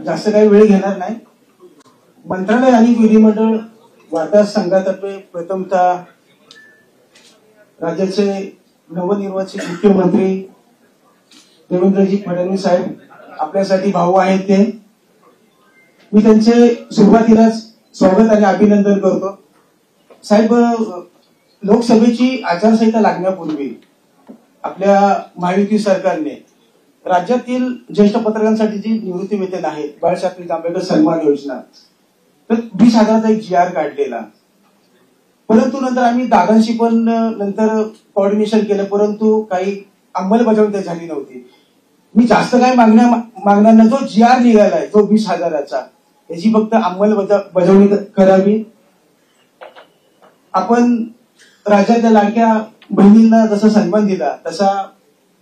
जास्त काही वेळ घेणार नाही. मंत्रालय आणि विधिमंडळ वार्ताहर संघातर्फे प्रथमतः राज्याचे नवनिर्वाचित मुख्यमंत्री देवेंद्रजी फडणवीस साहेब आपल्यासाठी भाऊ आहेत ते. मी त्यांचे सुरुवातीलाच स्वागत आणि अभिनंदन करतो. साहेब, लोकसभेची आचारसंहिता लागण्यापूर्वी आपल्या महायुती सरकारने राज्यातील ज्येष्ठ पत्रकारांसाठी जी निवृत्ती वेतन आहे, बाळासाहेब जांभेकर सन्मान योजना, तर 20,000चा एक GR काढलेला. परंतु नंतर आम्ही दादांशी पण नंतर कोऑर्डिनेशन केलं, परंतु काही अंमलबजावणी झाली नव्हती. मी जास्त काय मागणार नाही. जो GR निघालाय जो 20,000चा, याची फक्त अंमलबजावणी करावी. आपण राज्याच्या लाडक्या बहिणींना जसा सन्मान दिला तसा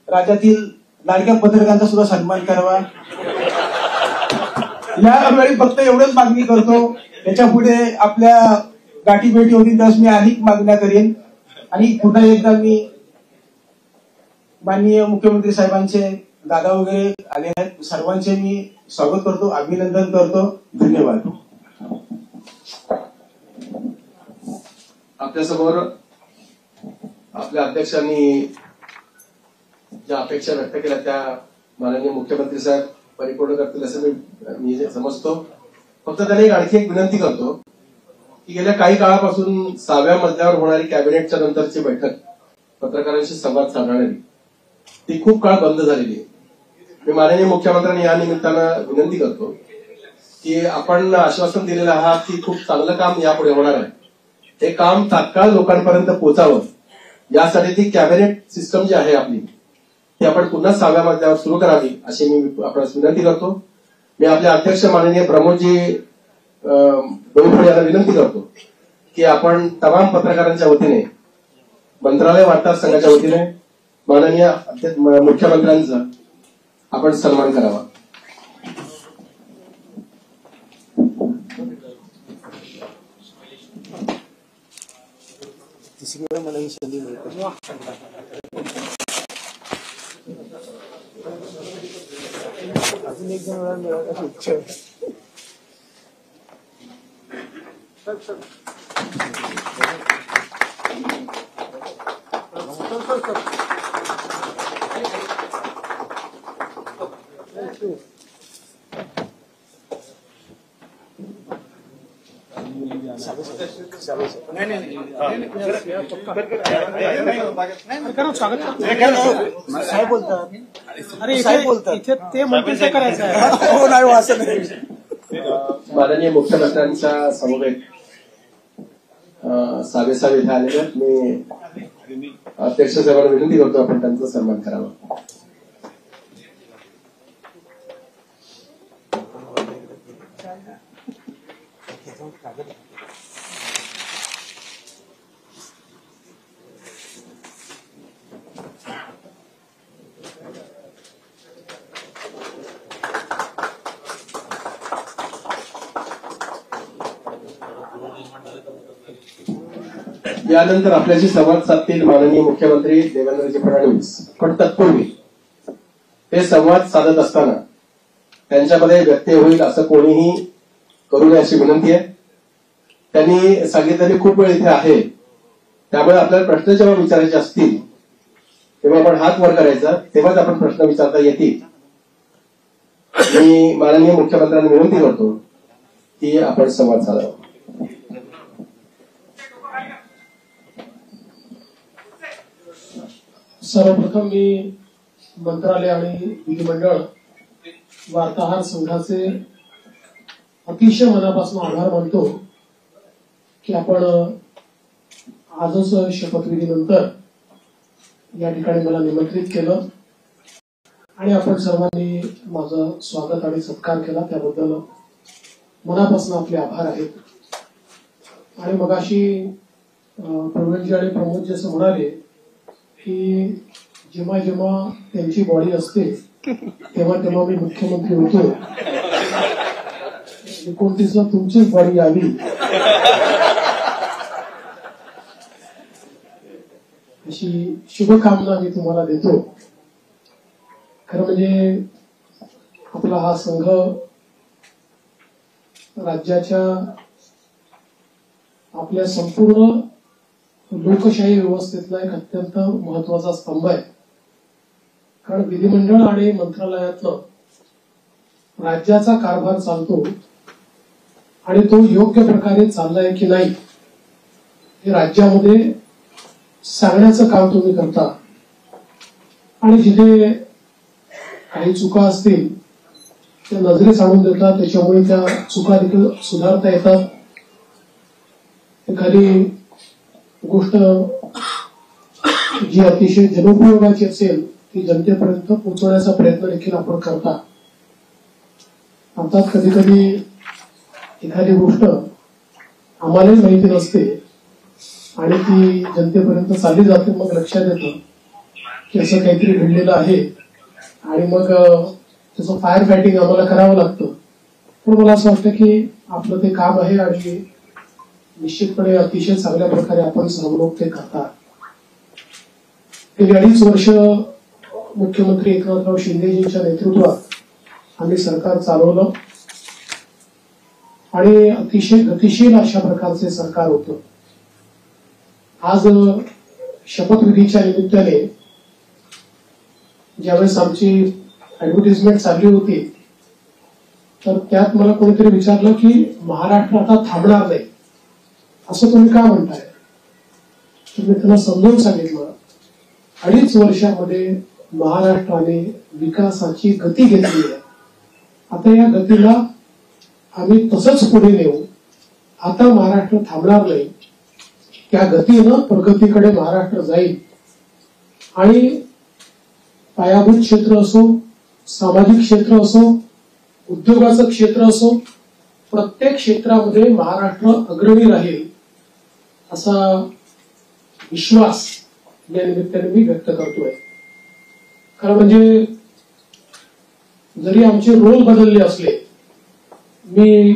राज्यातील लाडक्या पत्रकारांचा सुद्धा सन्मान करावा. यावेळी फक्त एवढंच मागणी करतो. त्याच्या पुढे आपल्या गाठीभेटी होतील त्यास मी अधिक मागण्या करेन. आणि पुन्हा एकदा मी माननीय मुख्यमंत्री साहेबांचे, दादा वगैरे आले आहेत, सर्वांचे मी स्वागत करतो, अभिनंदन करतो. धन्यवाद. आपल्यासमोर आपल्या अध्यक्षांनी ज्या अपेक्षा व्यक्त केल्या त्या माननीय मुख्यमंत्री साहेब परिपूर्ण करतील असं मी समजतो. फक्त त्याने एक आणखी एक विनंती करतो की गेल्या काही काळापासून 6व्या मजल्यावर होणारी कॅबिनेटच्या नंतरची बैठक पत्रकारांशी संवाद साधणारी ती खूप काळ बंद झालेली आहे. मी माननीय मुख्यमंत्र्यांनी या निमित्तानं विनंती करतो की आपण आश्वासन दिलेलं आहात की खूप चांगलं काम यापुढे होणार आहे. हे काम तात्काळ लोकांपर्यंत पोहोचावं यासाठी ती कॅबिनेट सिस्टम जी आहे आपली ती आपण पुन्हा 6व्या मजल्यावर सुरू करावी अशी मी आपणास विनंती करतो. मी आपले अध्यक्ष माननीय प्रमोदजी डोईफोडे यांना विनंती करतो की आपण तमाम पत्रकारांच्या वतीने, मंत्रालय वार्ताहर संघाच्या वतीने माननीय मुख्यमंत्र्यांचा आपण सन्मान करावा. मला ही संधी मिळते. अजून एक जण मिळायला इच्छा आहे. साहेब बोलतात. अरे साहेब बोलतात ते म्हणतील ते करायचं आहे. हो नाही असं नाही. माननीय मुख्यमंत्र्यांच्या समवेत साहेब इथे आलेले आहेत. मी अध्यक्ष साहेबांना विनंती करतो आपण त्यांचा सन्मान करावा. यानंतर आपल्याशी संवाद साधतील माननीय मुख्यमंत्री देवेंद्रजी फडणवीस. पण तत्पूर्वी ते संवाद साधत असताना त्यांच्यामध्ये व्यत्यय होईल असं कोणीही करू नये अशी विनंती आहे. त्यांनी सांगितलेली खूप वेळ इथे आहे, त्यामुळे आपल्याला प्रश्न जेव्हा विचारायचे असतील तेव्हा आपण हात वर करायचा, तेव्हाच आपण प्रश्न विचारता येतील. मी माननीय मुख्यमंत्र्यांना विनंती करतो की आपण संवाद साधावा. सर्वप्रथम मी मंत्रालय आणि विधिमंडळ वार्ताहर संघाचे अतिशय मनापासून आभार मानतो की आपण आजच शपथविधीनंतर या ठिकाणी मला निमंत्रित केलं आणि आपण सर्वांनी माझं स्वागत आणि सत्कार केला. त्याबद्दल मनापासून आपले आभार आहेत. आणि मगाशी प्रवीणजी आणि प्रमोदजी असं म्हणाले की जेव्हा जेव्हा त्यांची बॉडी असते तेव्हा तेव्हा मी मुख्यमंत्री होतो, 29ला तुमचीच बॉडी आली अशी शुभकामना मी तुम्हाला देतो. खरं म्हणजे आपला हा संघ राज्याच्या आपल्या संपूर्ण लोकशाही व्यवस्थेतला एक अत्यंत महत्वाचा स्तंभ आहे. कारण विधिमंडळ आणि मंत्रालयातनं राज्याचा कारभार चालतो आणि तो योग्य प्रकारे चाललाय की नाही हे राज्यामध्ये सांगण्याचं काम तुम्ही करता. आणि जिथे काही चुका असतील त्या नजरेस आणून देतात, त्याच्यामुळे त्या चुका देखील सुधारता येतात. एखादी गोष्ट जी अतिशय जनोपयोगाची असेल ती जनतेपर्यंत पोहोचवण्याचा प्रयत्न देखील आपण करता. अर्थात कधी कधी एखादी गोष्ट आम्हालाही माहिती नसते आणि ती जनतेपर्यंत चालली जाते. मग लक्षात येतं की असं काहीतरी घडलेलं आहे आणि मग त्याचं फायर फायटिंग आम्हाला करावं लागतं. पण मला असं वाटतं की आपलं ते काम आहे आणि निश्चितपणे अतिशय चांगल्या प्रकारे आपण सर्व लोक ते करतात. गेली 2.5 वर्ष मुख्यमंत्री एकनाथराव शिंदेजींच्या नेतृत्वात आम्ही सरकार चालवलं आणि अतिशय गतिशील अशा प्रकारचे सरकार होतं. आज शपथविधीच्या निमित्ताने ज्यावेळेस आमची ऍडव्हर्टिजमेंट चालली होती तर त्यात मला कोणीतरी विचारलं की महाराष्ट्र आता थांबणार नाही असं तुम्ही का म्हणताय. तर मी त्यांना समजावून सांगितलं 2.5 वर्षामध्ये महाराष्ट्राने विकासाची गती घेतली आहे. आता या गतीला आम्ही तसंच पुढे नेऊ. आता महाराष्ट्र थांबणार नाही, त्या गतीनं प्रगतीकडे महाराष्ट्र जाईल. आणि पायाभूत क्षेत्र असो, सामाजिक क्षेत्र असो, उद्योगाचं क्षेत्र असो, प्रत्येक क्षेत्रामध्ये महाराष्ट्र अग्रणी राहील असा विश्वास या निमित्ताने मी व्यक्त करतोय. खरं म्हणजे जरी आमचे रोल बदलले असले, मी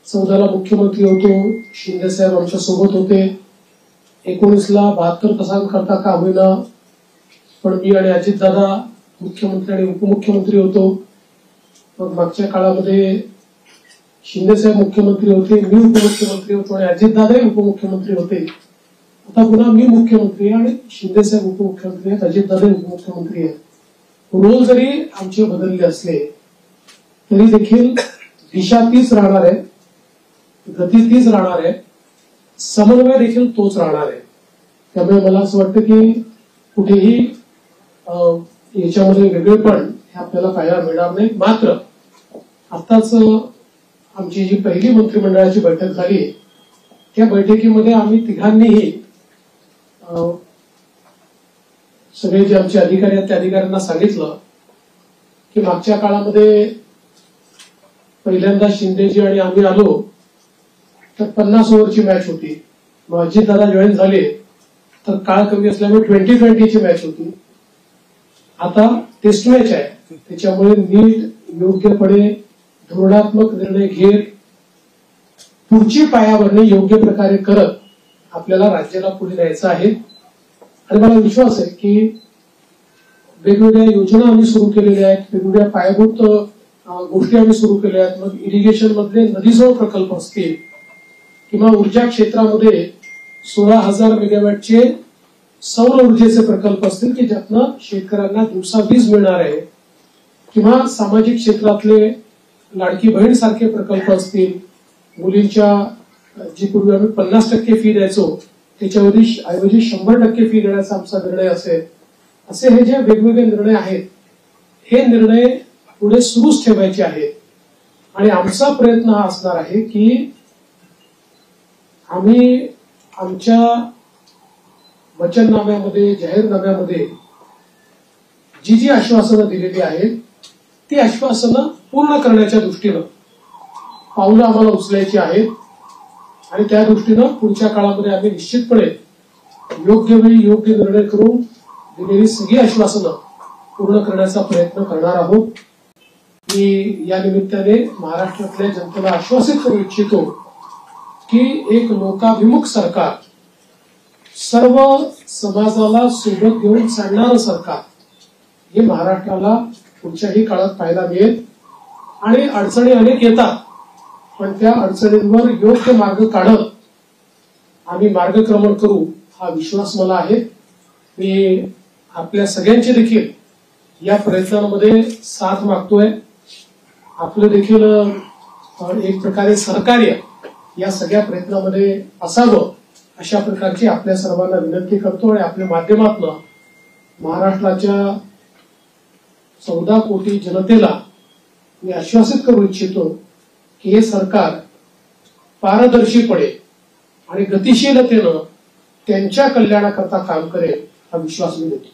14ला मुख्यमंत्री होतो, शिंदे साहेब आमच्या सोबत होते, 19ला 72 तासांकरता का होईना पण मी आणि अजितदादा मुख्यमंत्री आणि उपमुख्यमंत्री होतो. मग मागच्या काळामध्ये शिंदे साहेब मुख्यमंत्री होते, मी उपमुख्यमंत्री होतो आणि अजितदादाही उपमुख्यमंत्री होते. आता पुन्हा मी मुख्यमंत्री आणि शिंदे साहेब उपमुख्यमंत्री आहेत, अजितदादा उपमुख्यमंत्री आहेत. रोल जरी आमचे बदलले असले तरी देखील दिशा तीच राहणार आहे, गती तीच राहणार आहे, समन्वय देखील तोच राहणार आहे. त्यामुळे मला असं वाटतं की कुठेही याच्यामध्ये वेगळेपण हे आपल्याला पाहायला मिळणार नाही. मात्र आताच आमची जी पहिली मंत्रिमंडळाची बैठक झाली त्या बैठकीमध्ये आम्ही तिघांनीही सगळे जे आमचे अधिकारी आहेत त्या अधिकाऱ्यांना सांगितलं की मागच्या काळामध्ये पहिल्यांदा शिंदेजी आणि आम्ही आलो तर 50 ओव्हरची मॅच होती. मग अजितदादा जॉईन झाले तर काळ कमी असल्यामुळे 20-20ची मॅच होती. आता टेस्ट मॅच आहे, त्याच्यामुळे नीट योग्यपणे धोरणात्मक निर्णय घेत पुढची पायाभरणी योग्य प्रकारे करत आपल्याला राज्याला पुढे न्यायचं आहे. आणि मला विश्वास आहे की वेगवेगळ्या योजना आम्ही सुरू केलेल्या आहेत, वेगवेगळ्या पायाभूत गोष्टी आम्ही सुरू केल्या आहेत. मग इरिगेशन मधले नदीजोड प्रकल्प असतील किंवा ऊर्जा क्षेत्रामध्ये 16,000 मेगावॅटचे सौर ऊर्जेचे प्रकल्प असतील की ज्यातनं शेतकऱ्यांना दिवसा वीज मिळणार आहे, किंवा सामाजिक क्षेत्रातले लाडकी बहीण सारखे प्रकल्प असतील, मुलींच्या जी पूर्वी आम्ही 50% फी द्यायचो त्याच्याऐवजी 100% फी देण्याचा आमचा निर्णय असेल. असे हे जे वेगवेगळे निर्णय आहेत हे निर्णय पुढे सुरूच ठेवायचे आहेत. आणि आमचा प्रयत्न हा असणार आहे की आम्ही आमच्या वचननाम्यामध्ये, जाहीरनाम्यामध्ये जी जी आश्वासनं दिलेली आहेत ती आश्वासनं पूर्ण करण्याच्या दृष्टीनं पावलं आम्हाला उचलायची आहेत. आणि त्या दृष्टीनं पुढच्या काळामध्ये आम्ही निश्चितपणे योग्य वेळी योग्य निर्णय करून दिलेली सगळी आश्वासनं पूर्ण करण्याचा प्रयत्न करणार आहोत. मी या निमित्ताने महाराष्ट्रातल्या जनतेला आश्वासित करू इच्छितो की एक लोकाभिमुख सरकार, सर्व समाजाला सोबत घेऊन चालणारं सरकार हे महाराष्ट्राला पुढच्याही काळात पाहायला मिळेल. आणि अडचणी अनेक येतात, पण त्या अडचणींवर योग्य मार्ग काढत आम्ही मार्गक्रमण करू हा विश्वास मला आहे. मी आपल्या सगळ्यांची देखील या प्रयत्नांमध्ये साथ मागतोय. आपलं देखील एक प्रकारे सहकार्य या सगळ्या प्रयत्नामध्ये असावं अशा प्रकारची आपल्या सर्वांना विनंती करतो आणि आपल्या माध्यमातून महाराष्ट्राच्या 14 कोटी जनतेला मी आश्वासित करू इच्छितो की हे सरकार पारदर्शीपणे आणि गतिशीलतेनं त्यांच्या कल्याणाकरता काम करेल हा विश्वास मी देतो.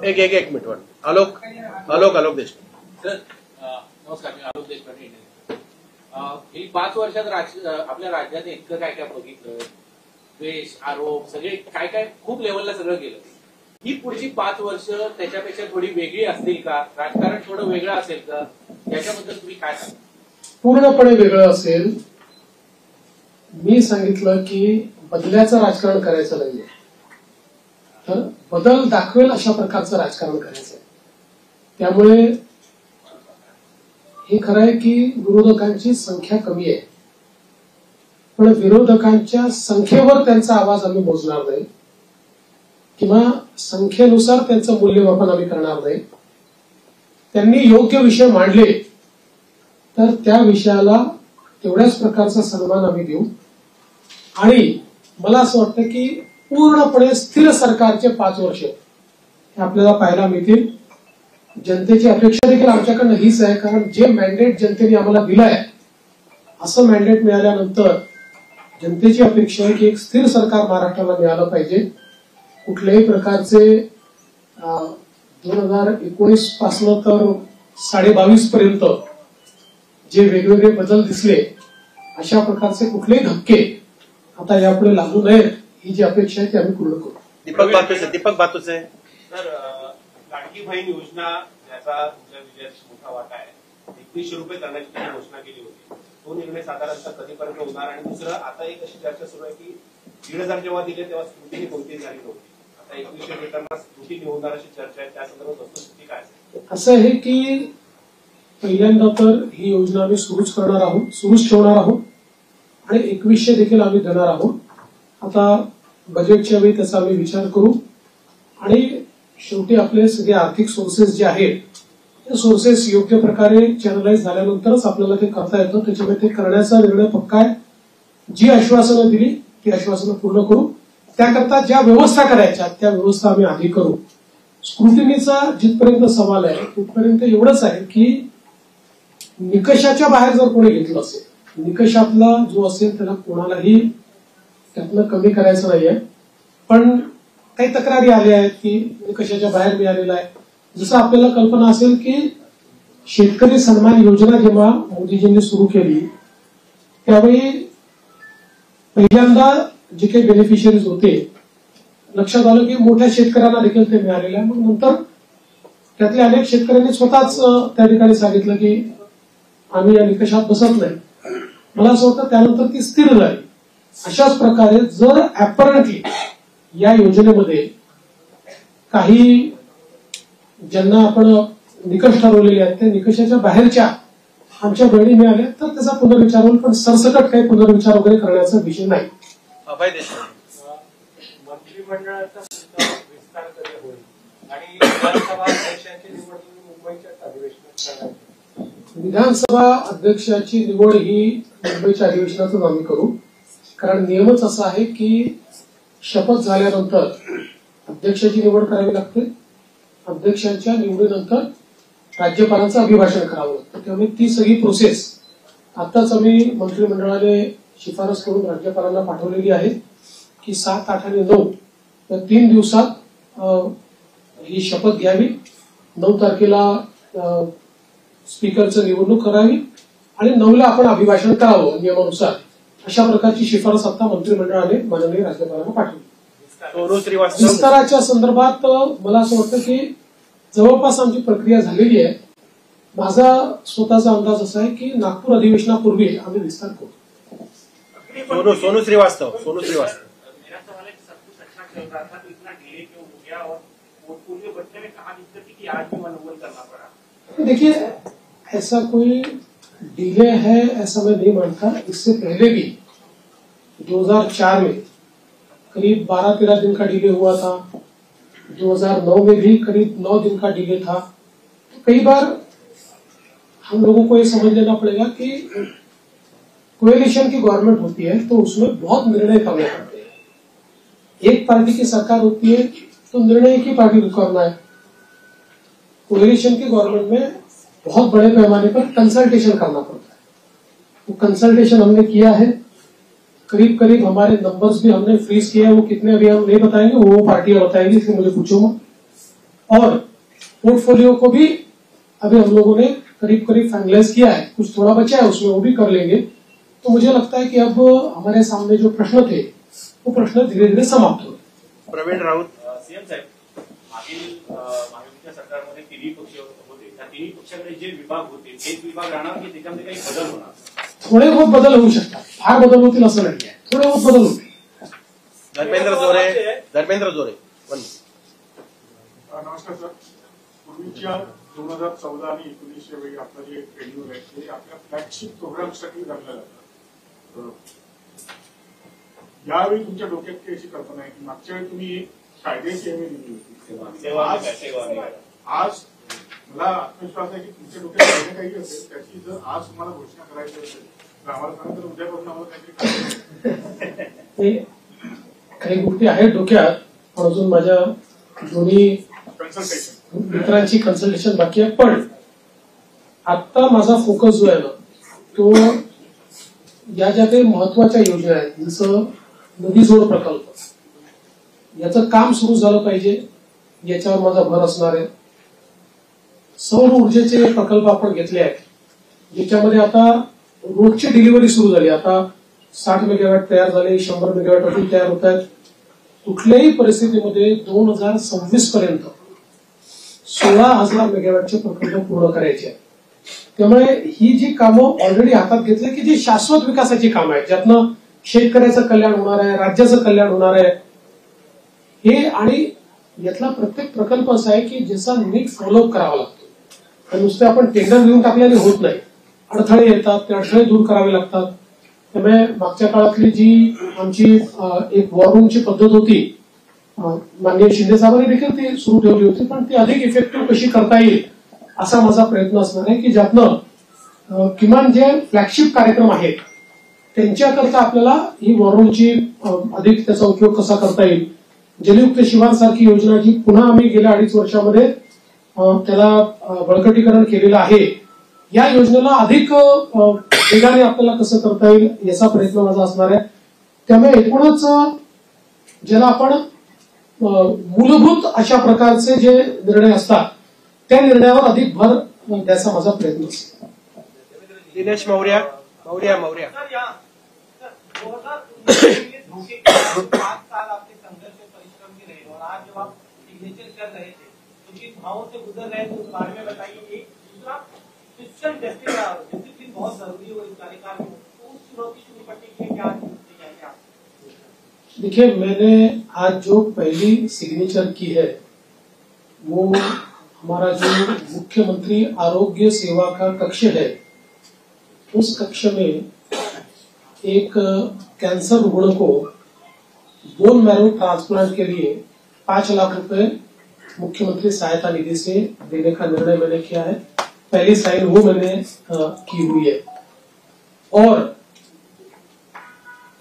एक मिनिट आलोक देशमुख. सर नमस्कार, मी आलोक देशपांडे. ही 5 वर्षात आपल्या राज्यात इतकं काय काय बघितलं, द्वेष, आरोप, सगळे काय काय खूप लेवलला सगळं गेलं. ही पुढची 5 वर्ष त्याच्यापेक्षा थोडी वेगळी असतील का? राजकारण थोडं वेगळं असेल का? याच्याबद्दल तुम्ही काय सांगा? पूर्णपणे वेगळं असेल. मी सांगितलं की बदल्याचं राजकारण करायचं नाहीये, तर बदल दाखवेल अशा प्रकारचं राजकारण करायचं आहे. त्यामुळे हे खरं आहे की विरोधकांची संख्या कमी आहे, पण विरोधकांच्या संख्येवर त्यांचा आवाज आम्ही मोजणार नाही किंवा संख्येनुसार त्यांचं मूल्यमापन आम्ही करणार नाही. त्यांनी योग्य विषय मांडले तर त्या विषयाला तेवढ्याच प्रकारचा सन्मान आम्ही देऊ. आणि मला असं वाटतं की पूर्णपणे स्थिर सरकारचे 5 वर्ष हे आपल्याला पाहायला मिळतील. जनतेची अपेक्षा देखील आमच्याकडनं हीच आहे, कारण जे मॅन्डेट जनतेने आम्हाला दिलं आहे असं मॅन्डेट मिळाल्यानंतर जनतेची अपेक्षा आहे की एक स्थिर सरकार महाराष्ट्राला मिळालं पाहिजे. कुठल्याही प्रकारचे 2019 पासून तर 22.5 पर्यंत जे वेगवेगळे बदल दिसले अशा प्रकारचे कुठलेही धक्के आता यापुढे लागू नयेत ही जी अपेक्षा आहे ती आम्ही पूर्ण करू. दीपक बातुसे. सर, लाडकी बहीण योजना याचा तुमच्या विजयात मोठा वाटा आहे. 2100 रुपये करण्याची त्यांनी घोषणा केली होती. तो निर्णय साधारणतः कधीपर्यंत होणार? आणि दुसरं, आता एक अशी चर्चा सुरू आहे की 1,500 जेव्हा दिले तेव्हा स्मृतीने कोणतीही झाली नव्हती. आता 2100 देताना स्मृती होणार अशी चर्चा आहे. त्या संदर्भात वस्तुस्थिती काय असेल? असं आहे की पहिल्यांदा तर ही योजना आम्ही सुरूच ठेवणार आहोत आणि 2100 देखील आम्ही देणार आहोत. आता बजेटच्या वेळी त्याचा आम्ही विचार करू आणि शेवटी आपले सगळे आर्थिक सोर्सेस जे आहेत ते सोर्सेस योग्य प्रकारे चॅनलाइज झाल्यानंतरच आपल्याला ते करता येतं. त्याच्यामुळे ते करण्याचा निर्णय पक्का आहे. जी आश्वासनं दिली ती आश्वासनं पूर्ण करू. त्याकरता ज्या व्यवस्था करायच्या त्या व्यवस्था आम्ही आधी करू. स्क्रुटिनीचा जिथपर्यंत सवाल आहे तिथपर्यंत एवढंच आहे की निकषाच्या बाहेर जर कोणी घेतलं असेल, निकषातला जो असेल त्याला कोणालाही त्यातनं कमी करायचं नाहीये. पण काही तक्रारी आल्या आहेत की निकषाच्या बाहेर मिळालेला आहे. जसं आपल्याला कल्पना असेल की शेतकरी सन्मान योजना जेव्हा मोदीजींनी सुरू केली त्यावेळी पहिल्यांदा जे काही बेनिफिशियरीज होते लक्षात आलं की मोठ्या शेतकऱ्यांना देखील ते मिळालेलं आहे. मग नंतर त्यातल्या अनेक शेतकऱ्यांनी स्वतःच त्या ठिकाणी सांगितलं की आम्ही या निकषात बसत नाही. मला असं वाटतं त्यानंतर ती स्थिर झाली. अशाच प्रकारे जर ऍपरंटली या योजनेमध्ये काही ज्यांना आपण निकष ठरवलेले आहेत त्या निकषाच्या बाहेरच्या आमच्या बहिणी मिळाल्या तर त्याचा पुनर्विचार होईल, पण सरसकट काही पुनर्विचार वगैरे करण्याचा विषय नाही. मंत्रिमंडळाचा विस्तार कधी होईल आणि विधानसभा अध्यक्षांची निवड मुंबईच्याच अधिवेशनात करावी? विधानसभा अध्यक्षाची निवड ही मुंबईच्या अधिवेशनातून आम्ही करू, कारण नियमच असा आहे की शपथ झाल्यानंतर अध्यक्षाची निवड करावी लागते. अध्यक्षांच्या निवडीनंतर राज्यपालांचं अभिभाषण करावं लागतं. त्यामुळे ती सगळी प्रोसेस आताच आम्ही मंत्रिमंडळाने शिफारस करून राज्यपालांना पाठवलेली आहे की 7, 8 आणि 9 या 3 दिवसात ही शपथ घ्यावी. 9 तारखेला स्पीकरचं निवडणूक करावी आणि 9ला आपण अभिभाषण करावं नियमानुसार. अशा प्रकारची शिफारस आता मंत्रिमंडळाने माननीय राज्यपालांना पाठवली. विस्ताराच्या संदर्भात मला असं वाटतं की जवळपास आमची प्रक्रिया झालेली आहे. माझा स्वतःचा अंदाज असा आहे की नागपूर अधिवेशनापूर्वी आम्ही विस्तार करू. सोनू श्रीवास्तव. देखिए, ऐसा कोई डिले है ऐसा मैं नहीं मानता। इससे पहले भी 2004 में करीब 12-13 दिन का डिले हुआ था, 2009 में भी करीब 9 दिन का डिले था। तो कई बार हम लोगों को ये समझ लेना पड़ेगा कि कोएलिशन की गवर्नमेंट होती है तो उसमें बहुत निर्णय करने पड़ते हैं। एक पार्टी की सरकार होती है तो निर्णय एक ही पार्टी को करना है। कोएलिशन की गवर्नमेंट में बहुत बड़े पैमाने पर कंसल्टेशन करना पड़ता है। वो कंसल्टेशन हमने किया है। करीब करीब हमारे नंबर्स भी हमने फ्रीज किए हैं। वो कितने अभी हम नहीं बताएंगे, वो पार्टियां बताएंगी, इसलिए मुझे पूछो मत। और पोर्टफोलियो को भी अभी हम लोगों ने करीब करीब फाइनलाइज किया है। कुछ थोड़ा बचा है उसमें, वो भी कर लेंगे। तो मुझे लगता है कि अब हमारे सामने जो प्रश्न थे वो प्रश्न धीरे धीरे समाप्त हो गए। प्रवीण राऊत. सीएम साहेब, मागील महायुतीच्या सरकारमध्ये तिन्ही पक्ष होते. त्या तिन्ही पक्षाकडे जे विभाग होते तेच विभाग राहणार की त्याच्यामध्ये काही बदल होणार? थोडे बहुत बदल होऊ शकतात, फार बदल होतील असं नाही आहे, थोडे बहुत बदल होतील. धर्मेंद्र जोरे. नमस्कार सर. पूर्वीच्या 2014 आणि 19 वेळी आपलं जे शेड्यूल आहे ते आपल्या फ्लॅगशिप प्रोग्रामसाठी धरलं जातं. यावेळी तुमच्या डोक्यात काही अशी कल्पना आहे की मागच्या वेळी तुम्ही कायद्याची हमी दिली होती. आज मला आत्मविश्वास आहे की तुमच्या डोक्यात कायदे काही असेल त्याची जर आज तुम्हाला घोषणा करायची असेल तर आम्हाला सांगितलं उद्यापासून आम्हाला काहीतरी काही गोष्टी आहेत डोक्यात, पण अजून माझ्या दोन्ही कन्सल्टेशन मित्रांची कन्सल्टेशन बाकी आहे. पण आता माझा फोकस जो आहे ना तो या ज्या काही महत्वाच्या योजना आहेत, जसं नदी जोड प्रकल्प, याचं काम सुरू झालं पाहिजे याच्यावर माझा भर असणार आहे. सौर ऊर्जेचे प्रकल्प आपण घेतले आहेत, ज्याच्यामध्ये आता रोजची डिलिव्हरी सुरू झाली. आता 60 मेगावॅट तयार झाले, 100 मेगावॅट अजून तयार होत आहेत. कुठल्याही परिस्थितीमध्ये 2026 पर्यंत 16,000 मेगावॅटचे प्रकल्प पूर्ण करायचे आहेत. त्यामुळे ही जी कामं ऑलरेडी हातात घेतली की जी शाश्वत विकासाची कामं आहेत, ज्यातनं शेतकऱ्याचं कल्याण होणार आहे, राज्याचं कल्याण होणार आहे, हे आणि यातला प्रत्येक प्रकल्प असा आहे की ज्याचा नीट फॉलोअप करावा लागतो. आणि नुसते आपण टेंडर घेऊन टाकल्याने होत नाही, अडथळे येतात, ते अडथळे दूर करावे लागतात. त्यामुळे मागच्या काळातली जी आमची एक वॉर रूमची पद्धत होती, माननीय शिंदे साहेबांनी देखील ती सुरू ठेवली होती, पण ती अधिक इफेक्टिव्ह कशी करता येईल असा माझा प्रयत्न असणार आहे की ज्यातनं किमान जे फ्लॅगशिप कार्यक्रम आहेत त्यांच्याकरता आपल्याला ही वॉर रूमची अधिक त्याचा उपयोग कसा करता येईल. जलयुक्त शिवार सारखी योजना जी पुन्हा आम्ही गेल्या 2.5 वर्षामध्ये त्याला बळकटीकरण केलेलं आहे, या योजनेला अधिक वेगाने आपल्याला कसं करता येईल याचा प्रयत्न माझा असणार आहे. त्यामुळे एकूणच ज्याला आपण मूलभूत अशा प्रकारचे जे निर्णय असतात त्या निर्णयावर अधिक भर द्यायचा माझा प्रयत्न असतो. दिनेश मौर्या. 5 साल आपके संघर्ष और परिश्रम के रहे और आज जब आप सिग्नेचर कर रहे थे तो किन भावों से गुजर रहे थे उस बारे में बताइए. एक दूसरा फिजिकल डिसिप्लिन बहुत जरूरी है इस कार्यकाल में, तो उस चुनौती से निपटने के लिए क्या आप? देखिए, मैंने आज जो पहली सिग्नेचर की है वो हमारा जो मुख्यमंत्री आरोग्य सेवा का कक्ष है, उस कक्ष में एक कैंसर रुग्ण को बोन मैरो ट्रांसप्लांट के लिए 5 लाख रुपए मुख्यमंत्री सहायता निधि से देने का निर्णय मैंने किया है. पहली साइन वो मैंने की हुई है. और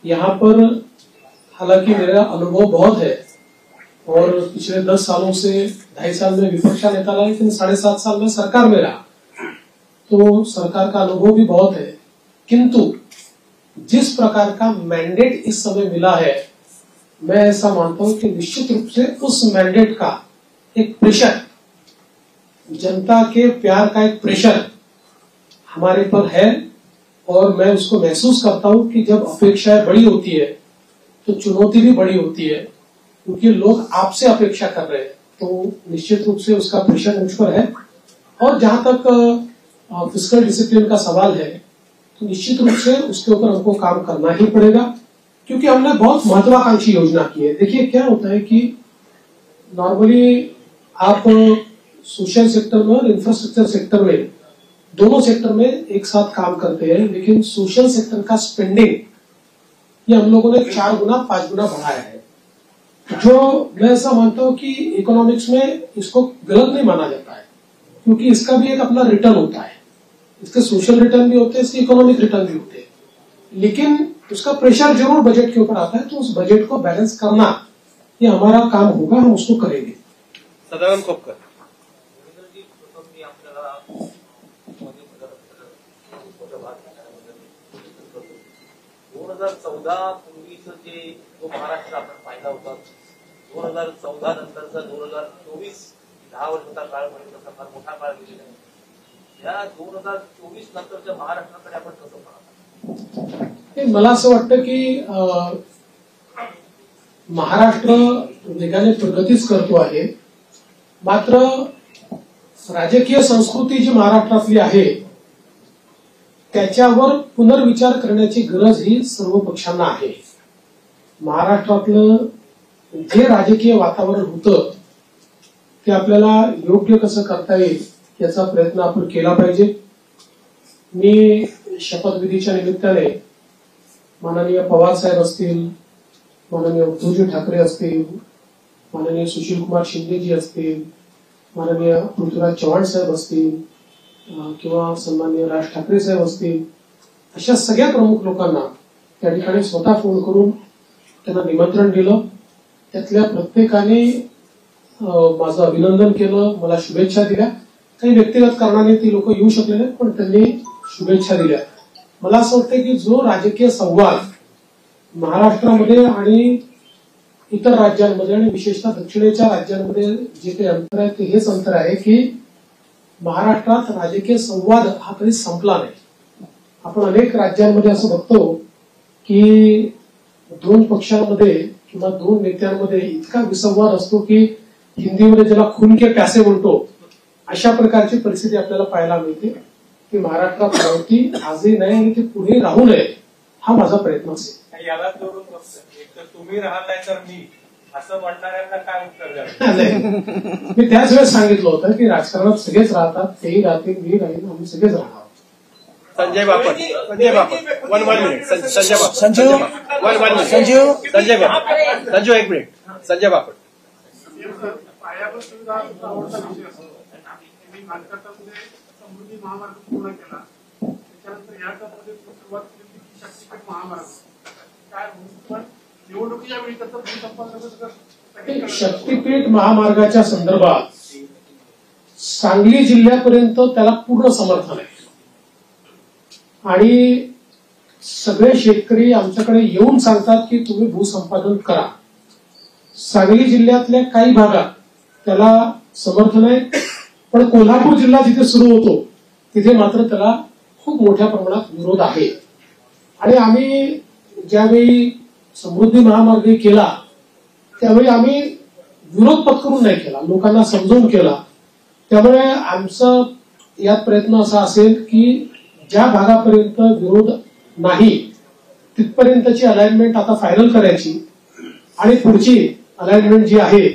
यहाँ पर हालांकि मेरा अनुभव बहुत है और पिछले 10 सालों से 2.5 साल में विपक्ष का नेता रहा, लेकिन 7.5 साल में सरकार में रहा, तो सरकार का अनुभव भी बहुत है. किंतु जिस प्रकार का मैंडेट इस समय मिला है, मैं ऐसा मानता हूं कि निश्चित रूप से उस मैंडेट का एक प्रेशर, जनता के प्यार का एक प्रेशर हमारे पर है. और मैं उसको महसूस करता हूं कि जब अपेक्षाएं बड़ी होती है तो चुनौती भी बड़ी होती है, क्योंकि लोग आपसे अपेक्षा कर रहे हैं. तो निश्चित रूप से उसका प्रेशर मुझ पर है. और जहां तक फिस्कल डिसिप्लिन का सवाल है, तो निश्चित रूप से उसके ऊपर हमको काम करना ही पड़ेगा, क्योंकि हमने बहुत महत्वाकांक्षी योजना की है. देखिए क्या होता है कि नॉर्मली आप सोशल सेक्टर में और इंफ्रास्ट्रक्चर सेक्टर में, दोनों सेक्टर में एक साथ काम करते हैं, लेकिन सोशल सेक्टर का स्पेंडिंग ये हम लोगों ने 4 गुना 5 गुना बढ़ाया है, जो मैं ऐसा मानता हूं कि इकोनॉमिक्स में इसको गलत नहीं माना जाता है, क्योंकि इसका भी एक अपना रिटर्न होता है, इसके सोशल रिटर्न भी होते हैं, इसके इकोनॉमिक रिटर्न भी होते हैं, लेकिन उसका प्रेशर जरूर बजट के ऊपर आता है, तो उस बजट को बैलेंस करना ये हमारा काम होगा, हम उसको करेंगे। सदानंद खोपकर. पूर्वीचं जे जो महाराष्ट्र आपण पाहिला होता, 2014 नंतरचा 2024 10 वर्षाचा काळ म्हणजे तसा फार मोठा काळ गेलेला आहे. या 2024 नंतरच्या महाराष्ट्राकडे आपण कसं पाहता? मला असं वाटतं की महाराष्ट्र वेगाने प्रगतीच करतो आहे, मात्र राजकीय संस्कृती जी महाराष्ट्रातली आहे त्याच्यावर पुनर्विचार करण्याची गरज ही सर्व पक्षांना आहे. महाराष्ट्रातलं जे राजकीय वातावरण होतं ते आपल्याला योग्य कसं करता येईल याचा प्रयत्न आपण केला पाहिजे. मी शपथविधीच्या निमित्ताने माननीय पवार साहेब असतील, माननीय उद्धवजी ठाकरे असतील, माननीय सुशीलकुमार शिंदेजी असतील, माननीय पृथ्वीराज चव्हाण साहेब असतील किंवा सन्माननीय राज ठाकरे साहेब असतील, अशा सगळ्या प्रमुख लोकांना त्या ठिकाणी स्वतः फोन करून त्यांना निमंत्रण दिलं. त्यातल्या प्रत्येकाने माझं अभिनंदन केलं, मला शुभेच्छा दिल्या. काही व्यक्तिगत कारणाने ती लोक येऊ शकले नाहीत, पण त्यांनी शुभेच्छा दिल्या. मला असं वाटतं की जो राजकीय संवाद महाराष्ट्रामध्ये आणि इतर राज्यांमध्ये आणि विशेषतः दक्षिणेच्या राज्यांमध्ये जे काही अंतर आहे ते हेच अंतर आहे की महाराष्ट्रात राजकीय संवाद हा कधी संपला नाही. आपण अनेक राज्यांमध्ये असं बघतो की 2 पक्षांमध्ये किंवा 2 नेत्यांमध्ये इतका विसंवाद असतो की हिंदीमध्ये ज्याला खून के प्यासे म्हणतो अशा प्रकारची परिस्थिती आपल्याला पाहायला मिळते. ती महाराष्ट्रात नव्हती, आजही नाही आणि ती पुढे राहू नये हा माझा प्रयत्न असेल. याला जोडून एक तर तुम्ही राहताय तर मी असं म्हणणाऱ्यांना काय उत्तर द्यावं? मी त्याच वेळेस सांगितलं होतं की राजकारणात सगळेच राहतात, तेही राहतील, मी राहील, आम्ही सगळेच राहणार. संजय बापट. One minute. संजय बापट. संजू एक मिनिट. संजय बापट. पायाभूत सुविधा आवडता विषय असतो. मी नाटकामध्ये समृद्धी महामार्ग पूर्ण केला, त्याच्यानंतर या टप्प्यामध्ये सुरुवात केली शक्तीपीठ महामार्ग. काय पण निवडणुकीच्या वेळी त्याचं भूसंपादन शक्तीपीठ महामार्गाच्या संदर्भात सांगली जिल्ह्यापर्यंत त्याला पूर्ण समर्थन आहे आणि सगळे शेतकरी आमच्याकडे येऊन सांगतात की तुम्ही भूसंपादन करा. सांगली जिल्ह्यातल्या काही भागात त्याला समर्थन आहे, पण कोल्हापूर जिल्हा जिथे सुरू होतो तिथे मात्र त्याला खूप मोठ्या प्रमाणात विरोध आहे. आणि आम्ही ज्यावेळी समृद्धी महामार्ग केला त्यावेळी आम्ही विरोध पत्करून नाही केला, लोकांना समजावून केला. त्यामुळे आमचा यात प्रयत्न असा असेल की ज्या भागापर्यंत विरोध नाही तिथपर्यंतची अलाइनमेंट आता फायनल करायची आणि पुढची अलाइनमेंट जी आहे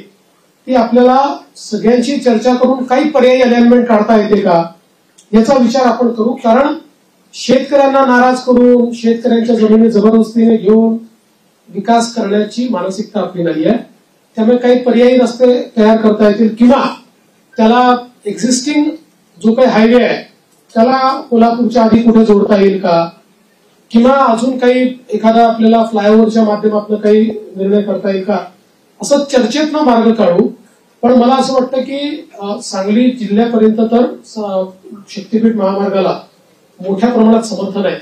ती आपल्याला सगळ्यांची चर्चा करून काही पर्यायी अलाइनमेंट काढता येते का याचा विचार आपण करू. कारण शेतकऱ्यांना नाराज करून शेतकऱ्यांच्या जमिनी जबरदस्तीने घेऊन विकास करण्याची मानसिकता आपली नाही आहे. त्यामुळे काही पर्यायी रस्ते तयार करता येतील किंवा त्याला एक्झिस्टिंग जो काही हायवे आहे त्याला कोल्हापूरच्या आधी कुठे जोडता येईल का, किंवा अजून काही एखादा आपल्याला फ्लायओव्हरच्या माध्यमातून काही निर्णय करता येईल का, असं चर्चेतनं मार्ग काढू. पण मला असं वाटतं की सांगली जिल्ह्यापर्यंत तर शक्तीपीठ महामार्गाला मोठ्या प्रमाणात समर्थन आहे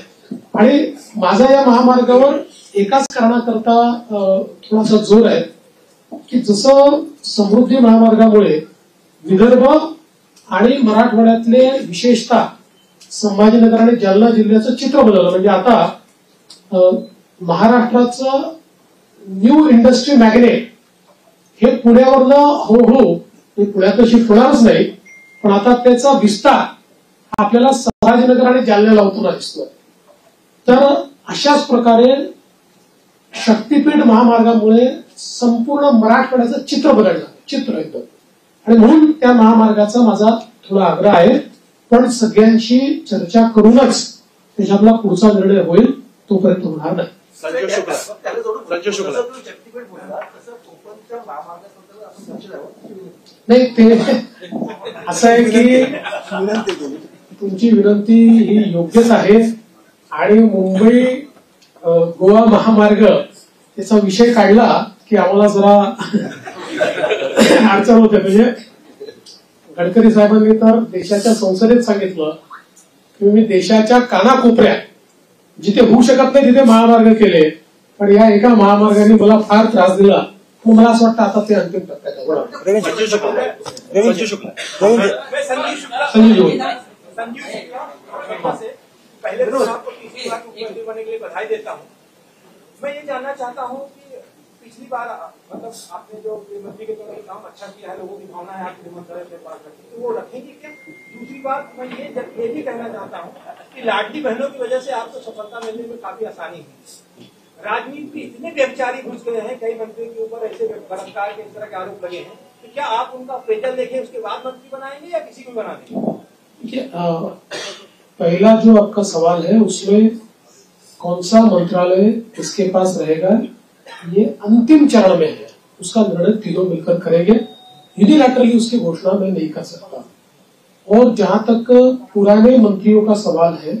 आणि माझा या महामार्गावर एकाच कारणाकरता थोडासा जोर आहे की जसं समृद्धी महामार्गामुळे विदर्भ आणि मराठवाड्यातले विशेषतः संभाजीनगर आणि जालना जिल्ह्याचं चित्र बदललं. म्हणजे आता महाराष्ट्राचं न्यू इंडस्ट्री मॅग्नेट हे पुण्यावरनं हळूहळू पुण्यात शिफ्ट होणारच नाही, पण आता त्याचा विस्तार आपल्याला संभाजीनगर आणि जालन्याला होताना दिसतोय. तर अशाच प्रकारे शक्तीपीठ महामार्गामुळे संपूर्ण मराठवाड्याचं चित्र बदललं, चित्र एकदम. आणि म्हणून त्या महामार्गाचा माझा थोडा आग्रह आहे, पण सगळ्यांशी चर्चा करूनच त्याच्यातला पुढचा निर्णय होईल, तोपर्यंत होणार नाही. नाही, ते असं आहे की तुमची विनंती ही योग्यच आहे आणि मुंबई गोवा महामार्ग त्याचा विषय काढला की आम्हाला जरा अडचण होते. म्हणजे गडकरी साहेबांनी तर देशाच्या संसदेत सांगितलं की मी देशाच्या कानाकोपऱ्यात जिथे होऊ शकत नाही तिथे महामार्ग केले, पण या एका महामार्गाने मला फार त्रास दिला. मग मला असं वाटतं आता ते अंतिम टप्प्यात आहे. संजीव शुक्ला से पहले तो आपको तीसरी बार मुख्यमंत्री बनने के लिए बधाई देता हूँ. मैं ये जानना चाहता हूँ कि पिछली बार मतलब आपने जो मंत्री के तौर पर काम अच्छा किया है, लोगों की भावना है आपके मंत्रालय के पास रखी, तो वो रखेंगे क्या? दूसरी बात मैं ये भी कहना चाहता हूँ कि लाडली बहनों की वजह से आपको सफलता मिलने में काफी आसानी हुई. राजनीति में इतने व्यभिचारी घुस गए हैं, कई मंत्रियों के ऊपर ऐसे बलात्कार के इस तरह के आरोप लगे हैं, तो क्या आप उनका अप्रेजल देखें उसके बाद मंत्री बनाएंगे या किसी को बना देंगे? पहला जो आपका सवाल है उसमें कौन सा मंत्रालय किसके पास रहेगा ये अंतिम चरण में है, उसका निर्णय तीनों मिलकर करेंगे. यूनिलैटरली उसकी घोषणा मैं नहीं कर सकता. और जहां तक पुराने मंत्रियों का सवाल है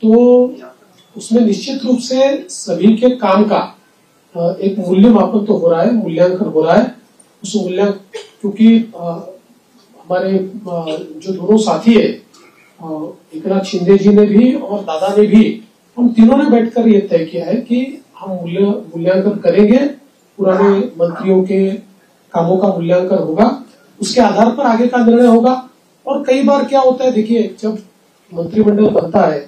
तो उसमें निश्चित रूप से सभी के काम का एक मूल्यमापन तो हो रहा है, मूल्यांकन हो रहा है. उस मूल्यांकन क्योंकि हमारे जो दोनों साथी है एकनाथ शिंदे जी ने भी और दादा ने भी, हम तीनों ने बैठकर ये तय किया है कि हम मूल्यांकन करेंगे, पुराने मंत्रियों के कामों का मूल्यांकन होगा, उसके आधार पर आगे का निर्णय होगा. और कई बार क्या होता है, देखिए जब मंत्रिमंडल बनता है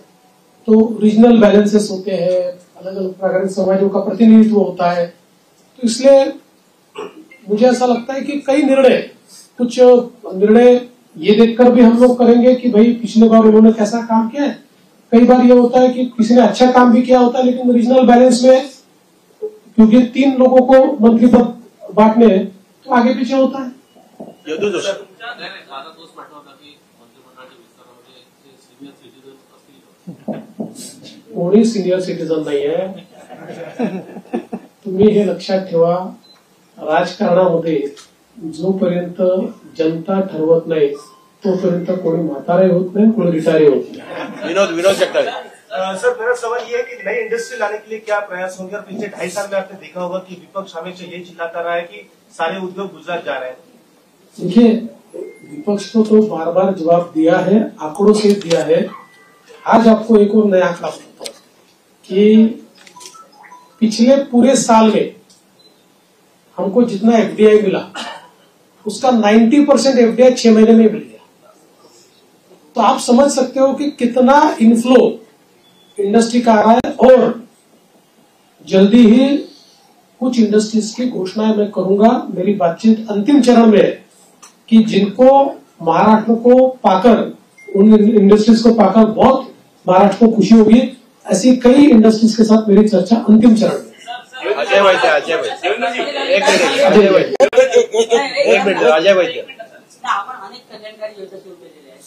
तो रीजनल बैलेंसेस होते हैं, अलग अलग प्रकार के समाजों का प्रतिनिधित्व होता है. तो इसलिए मुझे ऐसा लगता है कि कुछ निर्णय ये देखकर भी हम लोग करेंगे कि भाई पिछले बार उन्होंने कैसा काम किया है. कई बार ये होता है कि किसी ने अच्छा काम भी किया होता है लेकिन रीजनल बैलेंस में क्योंकि 3 लोगों को मंत्री पद बांटने हैं तो आगे पीछे होता है. कोणी सिनियर सिटीजन नाही आहे. तुम्ही हे लक्षात ठेवा, राजकारणामध्ये जोपर्यंत जनता ठरवत नाही तोपर्यंत कोणी म्हातारे होत नाही, कोणी रिटायर होत नाही. विनोद जगताप सर, मेरा सवाल ये है कि नई इंडस्ट्री लाने के लिए क्या प्रयास होंगे? और पिछले 2.5 साल में आपने देखा होगा कि विपक्ष हमेशा ये चिल्लाता रहा है कि सारे उद्योग गुजरात जा रहे हैं. देखिए विपक्ष को तो बार बार जवाब दिया है, आंकड़ों से दिया है. आज आपको एक और नया आंकड़ा बताता हूं कि पिछले पूरे साल में हमको जितना एफडीआई मिला उसका 90% एफडीआई 6 महीने में मिल गया. तो आप समझ सकते हो कि कितना इनफ्लो इंडस्ट्री का आ रहा है. और जल्दी ही कुछ इंडस्ट्रीज की घोषणाएं मैं करूंगा. मेरी बातचीत अंतिम चरण में है कि जिनको महाराष्ट्र को पाकर, उन इंडस्ट्रीज को पाकर बहुत महाराष्ट्र को खुशी होगी, ऐसी कई इंडस्ट्रीज के साथ मेरी चर्चा अंतिम चरण में. अजय वैद्य आपण अनेक कल्याणकारी योजना सुरू केलेल्या आहेत.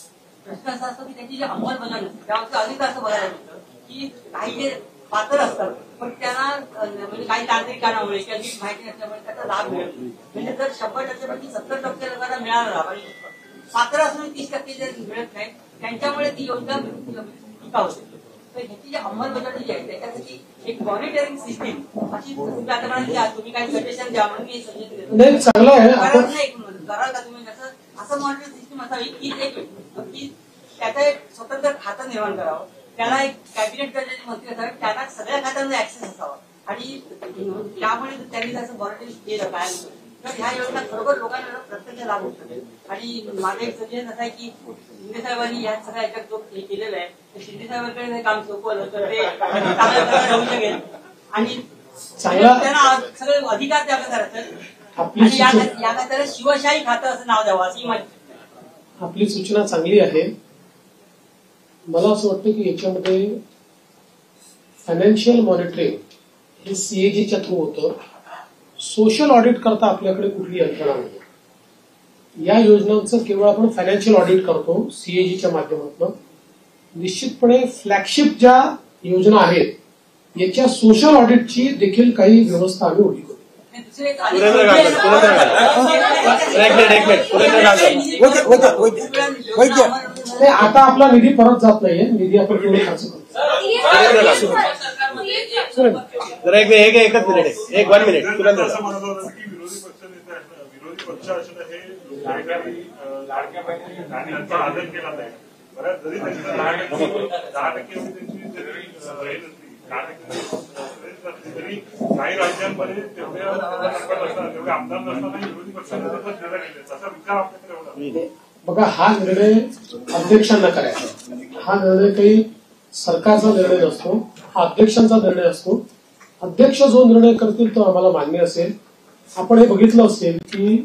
प्रश्न असा असतो की त्याची जी अंमलबजावणी असते त्यावरती अधिक असं बघायला मिळतं की काही जे पात्र असतात पण त्यांना म्हणजे काही तांत्रिक कारणामुळे किंवा नीट माहिती नसल्यामुळे त्याचा लाभ मिळत नाही. म्हणजे जर 100% पैकी 70% लोकांना मिळाला लाभ आणि पात्र असून 30% जे मिळत नाही त्यांच्यामुळे ती योजना टीका होते. तर ह्याची जी अंमलबजावणी जी आहे त्याच्यासाठी एक मॉनिटरिंग सिस्टीम अशी तुम्ही काही सजेशन द्या म्हणून मी सजेशन नाही, चांगलं आहे. कराल का तुम्ही? असं मॉनिटरिंग सिस्टीम असावी की त्याचा एक स्वतंत्र खातं निर्माण करावं, त्याला एक कॅबिनेट दर्जाचे मंत्री असावे, त्यांना सगळ्या खात्यांचा ऍक्सेस असावा आणि त्यामुळे त्यांनी त्याचं मॉनिटरिंग केलं काय तर ह्या योजना खरोखर लोकांना प्रत्यक्ष लाभ होऊ शकेल. आणि माझं एक सजेशन असं आहे की शिंदे साहेबांनी या सगळ्या याच्यात जो हे केलेलं आहे तर शिंदे साहेबांकडे हे काम सोपवलं तर ते चांगल्या प्रकारे होऊ शकेल आणि त्यांना सगळे अधिकार द्यावे करायचं आणि या खात्याला शिवशाही खातं असं नाव द्यावं अशी माझी. आपली सूचना चांगली आहे. मला असं वाटतं की याच्यामध्ये फायनान्शियल मॉनिटरिंग हे सीएजीच्या थ्रू होतं. सोशल ऑडिट करता आपल्याकडे कुठली यंत्रणा नाही. या योजनांचं केवळ आपण फायनान्शियल ऑडिट करतो सीएजीच्या माध्यमातून. निश्चितपणे फ्लॅगशिप ज्या योजना आहेत याच्या सोशल ऑडिटची देखील काही व्यवस्था आम्ही उभी करू. आता आपला निधी परत जात नाहीये, निधी आपण पूर्ण खर्च करतो. एकच मिनिट, एक 1 मिनिट. विरोधी पक्ष असणं हे लाडक्या बहिणींचा आदर केला नाही. बऱ्याच जरी 10% तरी काही राज्यांमध्ये तेवढे आमदार नसताना विरोधी पक्षाने निर्णय केले. तसा विचार आपल्याकडे होणार. बघा, हा निर्णय अध्यक्षांना करायचा. हा निर्णय काही सरकारचा निर्णय नसतो, हा अध्यक्षांचा निर्णय असतो. अध्यक्ष जो निर्णय करतील तो आम्हाला मान्य असेल. आपण हे बघितलं असेल की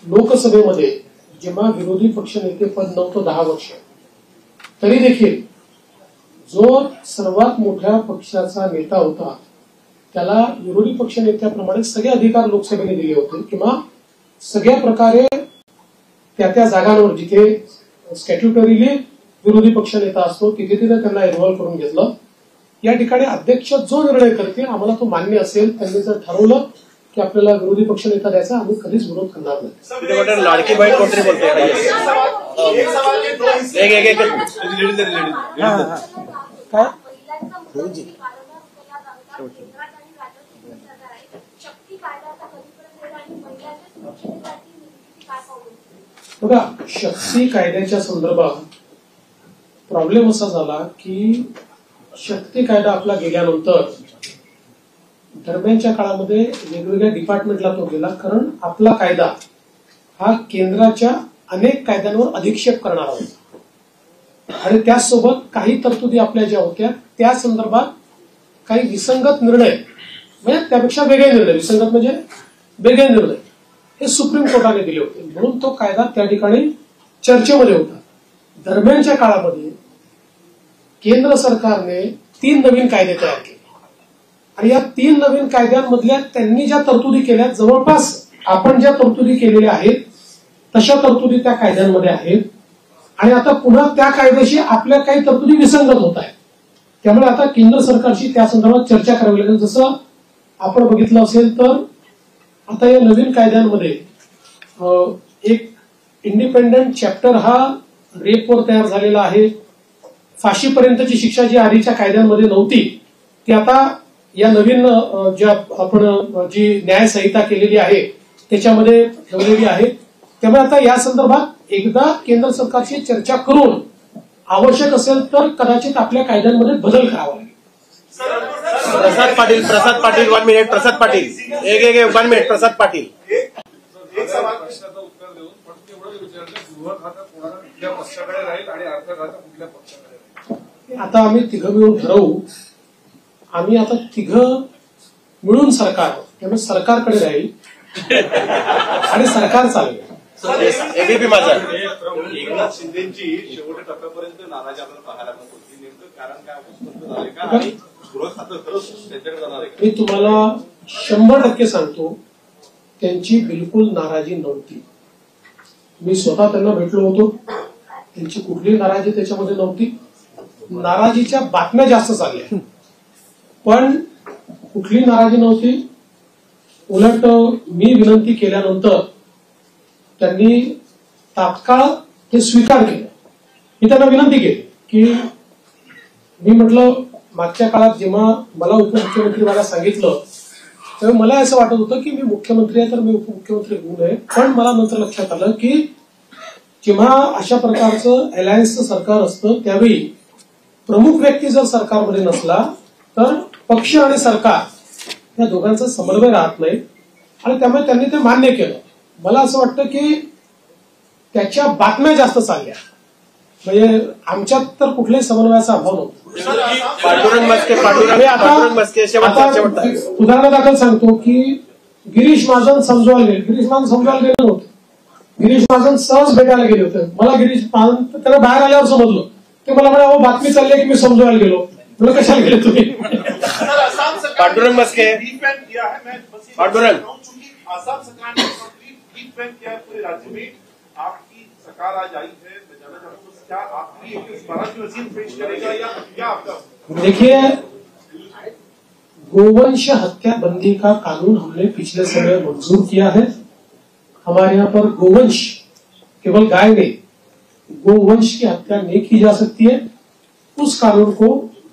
लोकसभेमध्ये जेव्हा विरोधी पक्षनेते पद नव्हतं 10 वर्ष, तरी देखील जो सर्वात मोठ्या पक्षाचा नेता होता त्याला विरोधी पक्षनेत्याप्रमाणे सगळे अधिकार लोकसभेने दिले होते, किंवा सगळ्या प्रकारे त्या जागांवर जिथे स्टॅट्युटरीली विरोधी पक्षनेता असतो तिथे त्यांना इन्व्हॉल्व्ह करून घेतलं. या ठिकाणी अध्यक्ष जो निर्णय करतील आम्हाला तो मान्य असेल. त्यांनी जर ठरवलं की आपल्याला विरोधी पक्षनेता द्यायचा, आम्ही कधीच विरोध करणार नाही. लाडकी बहीण कोणतरी बोलते. बघा, शक्ती कायद्याच्या संदर्भात प्रॉब्लेम असा झाला की शक्ती कायदा आपला गेल्यानंतर दरम्यानच्या काळामध्ये वेगवेगळ्या डिपार्टमेंटला तो गेला, कारण आपला कायदा हा केंद्राच्या अनेक कायद्यांवर अधिक्षेप करणारा होता आणि त्याचसोबत काही तरतुदी आपल्या ज्या होत्या त्या संदर्भात काही विसंगत निर्णय, म्हणजे त्यापेक्षा वेगळे निर्णय, विसंगत म्हणजे वेगळे निर्णय हे सुप्रीम कोर्टाने दिले होते. म्हणून तो कायदा त्या ठिकाणी चर्चेमध्ये होता. दरम्यानच्या काळामध्ये केंद्र सरकारने 3 नवीन कायदे तयार केले आणि या 3 नवीन कायद्यांमधल्या त्यांनी ज्या तरतुदी केल्या, जवळपास आपण ज्या तरतुदी केलेल्या आहेत तशा तरतुदी त्या कायद्यांमध्ये आहेत आणि आता पुन्हा त्या कायद्याशी आपल्या काही तरतुदी विसंगत होत आहेत. त्यामुळे आता केंद्र सरकारशी त्या संदर्भात चर्चा करावी लागेल. जसं आपण बघितलं असेल तर आता या नवीन कायद्यांमध्ये एक इंडिपेंडंट चॅप्टर हा रेपवर तयार झालेला आहे. फाशीपर्यंतची शिक्षा जी आधीच्या कायद्यांमध्ये नव्हती ती आता या नवीन ज्या आपण जी न्याय संहिता केलेली आहे त्याच्यामध्ये ठेवलेली आहे. त्यामुळे आता या संदर्भात एकदा केंद्र सरकारशी चर्चा करून आवश्यक असेल तर कदाचित आपल्या कायद्यांमध्ये बदल करावा लागेल. प्रसाद पाटील 1 मिनिट. प्रसाद पाटील 1 मिनिट. प्रसाद पाटील एक सवाल प्रश्नाचं उत्तर देऊन फक्त एवढं विचारलं, गृह खातं कोणाला कुठल्या पक्षाकडे राहील आणि अर्थ खातं कुठल्या पक्षाकडे राहील? आता आम्ही तिघं मिळून ठरवू. आम्ही आता तिघं मिळून सरकार, त्यामुळे सरकारकडे राहील आणि सरकार चालेल. एबीपी माझा. एकनाथ शिंदेची शेवटच्या टप्प्यापर्यंत नाराजी आपल्याला पाहायला मिळत होती. नेमकं कारण काय स्पष्ट झालंय का आणि गृह खातं खरंच त्यांच्याकडे जाणार आहे? मी तुम्हाला 100% सांगतो, त्यांची बिलकुल नाराजी नव्हती. मी स्वतः त्यांना भेटलो होतो. त्यांची कुठलीही नाराजी त्याच्यामध्ये नव्हती. नाराजीच्या बातम्या जास्त चालल्या, पण कुठली नाराजी नव्हती. उलट मी विनंती केल्यानंतर त्यांनी तात्काळ ते स्वीकार केलं. मी त्यांना विनंती केली की मी म्हटलं मागच्या काळात जेव्हा मला उपमुख्यमंत्री व्हायला सांगितलं तेव्हा मला असं वाटत होतं की मी मुख्यमंत्री आहे तर मी उपमुख्यमंत्री होऊ नये. पण मला नंतर लक्षात आलं की जेव्हा अशा प्रकारचं अलायन्सचं सरकार असतं त्यावेळी प्रमुख व्यक्ती जर सरकारमध्ये नसला तर पक्ष आणि सरकार या दोघांचा समन्वय राहत नाही आणि त्यामुळे त्यांनी ते मान्य केलं. मला असं वाटतं की त्याच्या बातम्या जास्त चालल्या, म्हणजे आमच्यात तर कुठल्याही समन्वयाचा अभाव नव्हता. उदाहरणादाखल सांगतो की गिरीश महाजन समजवायला गेले. गिरीश महाजन समजवायला गेले नव्हते. गिरीश महाजन सहज भेटायला गेले होते. मला गिरीश महाजन त्याला बाहेर आल्यावर समजलं. ते मला म्हणे अहो बातमी चालली आहे की मी समजवायला गेलो. मला कशाला गेले तुम्ही? पांडुरंग मस्के. आसाम सरकार ने कंप्लीट डीप बैन किया है पूरे राज्य में. आपकी सरकार आज आई है, मैं जानना चाहता हूँ क्या आपकी एक स्मारक वसीम पेश करेगा या क्या आपका? देखिए, गोवंश हत्या बंदी का कानून हमने पिछले समय मंजूर किया है। हमारे यहाँ पर गोवंश केवल गाय नहीं, गोवंश की हत्या नहीं की जा सकती है। उस कानून को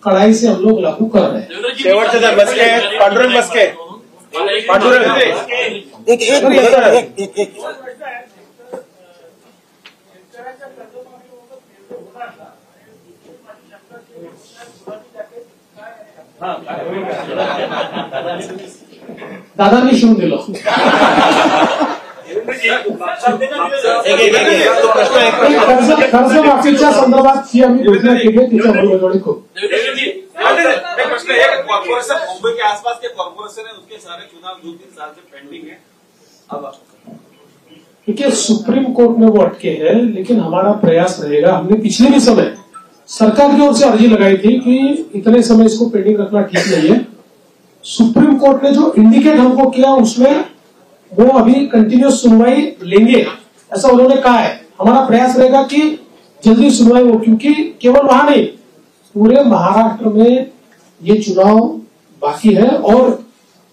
कड़ाई से हम लोग लागू कर रहे हैं। शेवटचे जर बसके पांडुरंग बसके एक दादांनी शिवून दिलं. कर्जमाफीच्या संदर्भात ही आम्ही घोषणा केली आहे, त्याच्याबरोबर खूप प्रश्न है कि कॉर्पोरेशन मुंबई के आसपास के कॉर्पोरेशन है, उसके सारे चुनाव 2-3 साल से पेंडिंग है। अब देखिए, सुप्रीम कोर्ट में वो अटके हैं, लेकिन हमारा प्रयास रहेगा। हमने पिछले भी समय सरकार की ओर से अर्जी लगाई थी कि इतने समय इसको पेंडिंग रखना ठीक नहीं है। सुप्रीम कोर्ट ने जो इंडिकेट हमको किया उसमें वो अभी कंटिन्यूस सुनवाई लेंगे, ऐसा उन्होंने कहा है। हमारा प्रयास रहेगा कि जल्दी सुनवाई हो, क्योंकि केवल वहां नहीं, पूरे महाराष्ट्र में ये चुनाव बाकी है। और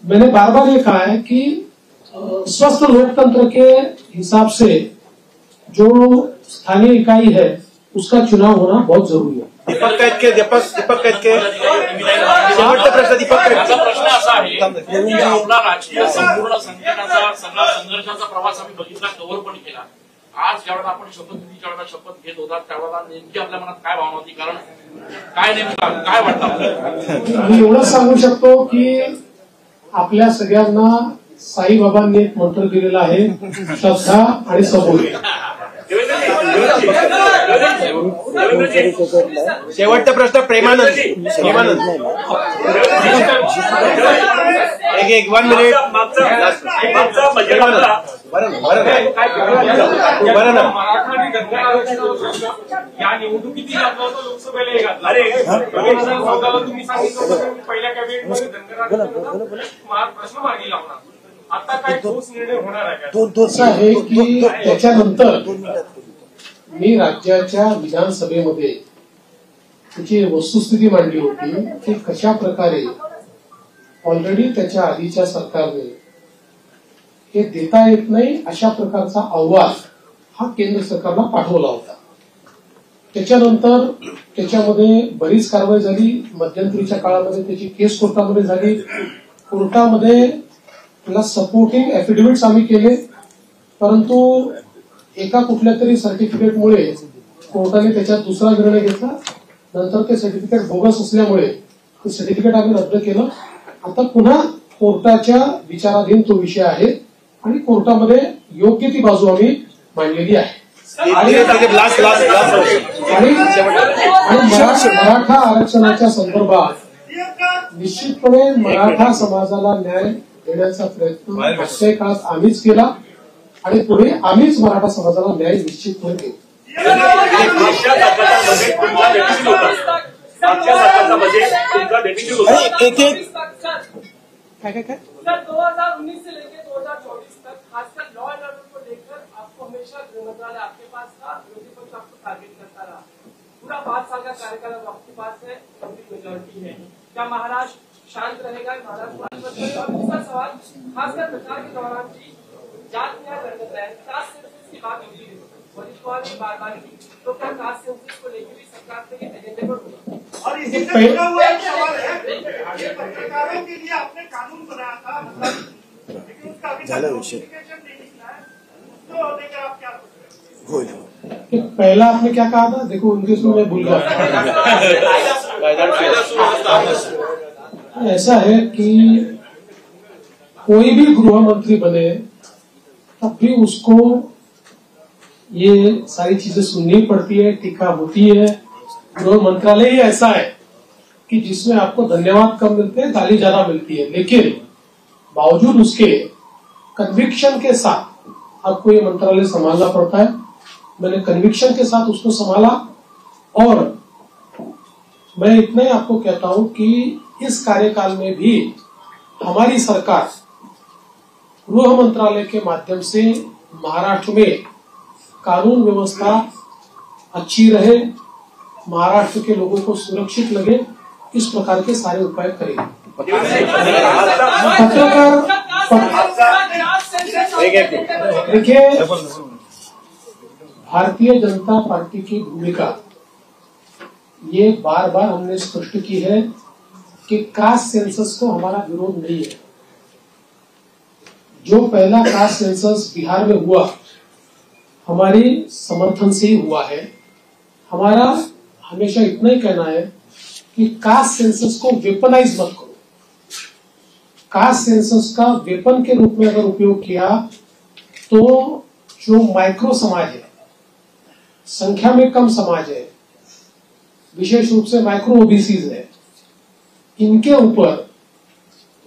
मैंने बार बार ये कहा है कि स्वस्थ लोकतंत्र के हिसाब से जो स्थानीय इकाई है उसका चुनाव होना बहुत जरूरी है। दीपक कैतके शेवटचा प्रश्न दीपक कैतके. प्रश्न असा आहे की आपला राजकीय संपूर्ण संघटनाचा सगळा संघर्षाचा प्रवास आम्ही बघितला, कव्हर पण केला. आज ज्यावेळेला आपण शपथविधीच्या वेळेला शपथ घेत होता त्यावेळेला नेमकी आपल्या मनात काय भावना होती, कारण काय नेमकं काय वाटतं? मी एवढंच सांगू शकतो की आपल्या सगळ्यांना साईबाबांनी एक मंत्र दिलेला आहे, श्रद्धा आणि सबुरी. शेवटचा प्रश्न प्रेमानंद एक 1 मिनिट. या निवडणुकीतही घातला होता, लोकसभेलाही घातला. 2014 तुम्ही सांगितलं पहिल्या कॅबिनेटमध्ये धनगराचा प्रश्न मार्गी लावणार. आता काय ठोस निर्णय होणार आहे का? असं आहे की त्याच्यानंतर मी राज्याच्या विधानसभेमध्ये त्याची वस्तुस्थिती मांडली होती की कशा प्रकारे ऑलरेडी त्याच्या आधीच्या सरकारने हे देता येत नाही अशा प्रकारचा अहवाल हा केंद्र सरकारला पाठवला होता. त्याच्यानंतर त्याच्यामध्ये बरीच कारवाई झाली. मध्यंतरीच्या काळामध्ये त्याची केस कोर्टामध्ये झाली. कोर्टामध्ये त्याला सपोर्टिंग ऍफिडेव्हिट्स आम्ही केले, परंतु एका कुठल्या तरी सर्टिफिकेटमुळे कोर्टाने त्याच्यात दुसरा निर्णय घेतला. नंतर ते सर्टिफिकेट बोगस असल्यामुळे ते सर्टिफिकेट आम्ही रद्द केलं. आता पुन्हा कोर्टाच्या विचाराधीन तो विषय आहे आणि कोर्टामध्ये योग्य ती बाजू आम्ही मांडलेली आहे. आणि मराठा आरक्षणाच्या संदर्भात निश्चितपणे मराठा समाजाला न्याय देण्याचा प्रयत्न मागच्या काळात आम्हीच केला आणि पुढे आम्हीच मराठा समाजाला न्याय निश्चितपणे देऊ. काय 2019 से लेकर 2024 तक खासकर लॉ एंड ऑर्डर को लेकर आपको हमेशा गृह मंत्रालय आपके पास था, विरोधी पक्ष आपको टारगेट करता रहा. पूरा 5 साल का कार्यकाल आपके पास है, मेजोरिटी है. क्या महाराष्ट्र शांत रहेगा? महाराष्ट्र. और दूसरा सवाल खासकर प्रचार के दौरान भी जात न्याय वर्ग है, कास्ट सेंसस की बात होती है, वरिष्ठवाल ने बार बार की, तो क्या कास्ट सेंसस को लेकर भी सरकार के एजेंडे पर होगा? और इसी से जुड़ा हुआ एक सवाल है, ये पत्रकारों के लिए आपने कानून बनाया था, लेकिन उसका अभी तक नोटिफिकेशन नहीं निकला है, उसको लेकर आप क्या सोच रहे हैं? पहला आपने क्या कहा था? देखो इंग्लिश में मैं भूल गया. ऐसा है कि कोई भी गृह मंत्री बने तब भी उसको ये सारी चीजें सुननी पड़ती है, टीका होती है. गृह मंत्रालय ही ऐसा है कि जिसमें आपको धन्यवाद कम मिलते हैं, गाली ज्यादा मिलती है, लेकिन बावजूद उसके कन्विक्शन के साथ आपको ये मंत्रालय संभालना पड़ता है. मैंने कन्विक्शन के साथ उसको संभाला और मैं इतना ही आपको कहता हूं कि इस कार्यकाल में भी हमारी सरकार गृह मंत्रालय के माध्यम से महाराष्ट्र में कानून व्यवस्था अच्छी रहे, महाराष्ट्र के लोगों को सुरक्षित लगे, इस प्रकार के सारे उपाय करेंगे। देखिए, भारतीय जनता पार्टी की भूमिका ये बार बार हमने स्पष्ट की है कि कास्ट सेंसस को हमारा विरोध नहीं है। जो पहला कास्ट सेंसस बिहार में हुआ हमारी समर्थन से ही हुआ है। हमारा हमेशा इतना ही कहना है कि कास्ट सेंसस को वेपनाइज मत करो। कास्ट सेंसस का वेपन के रूप में अगर उपयोग किया तो जो माइक्रो समाज है, संख्या में कम समाज है, विशेष रूप से माइक्रो ओबीसीज है, इनके ऊपर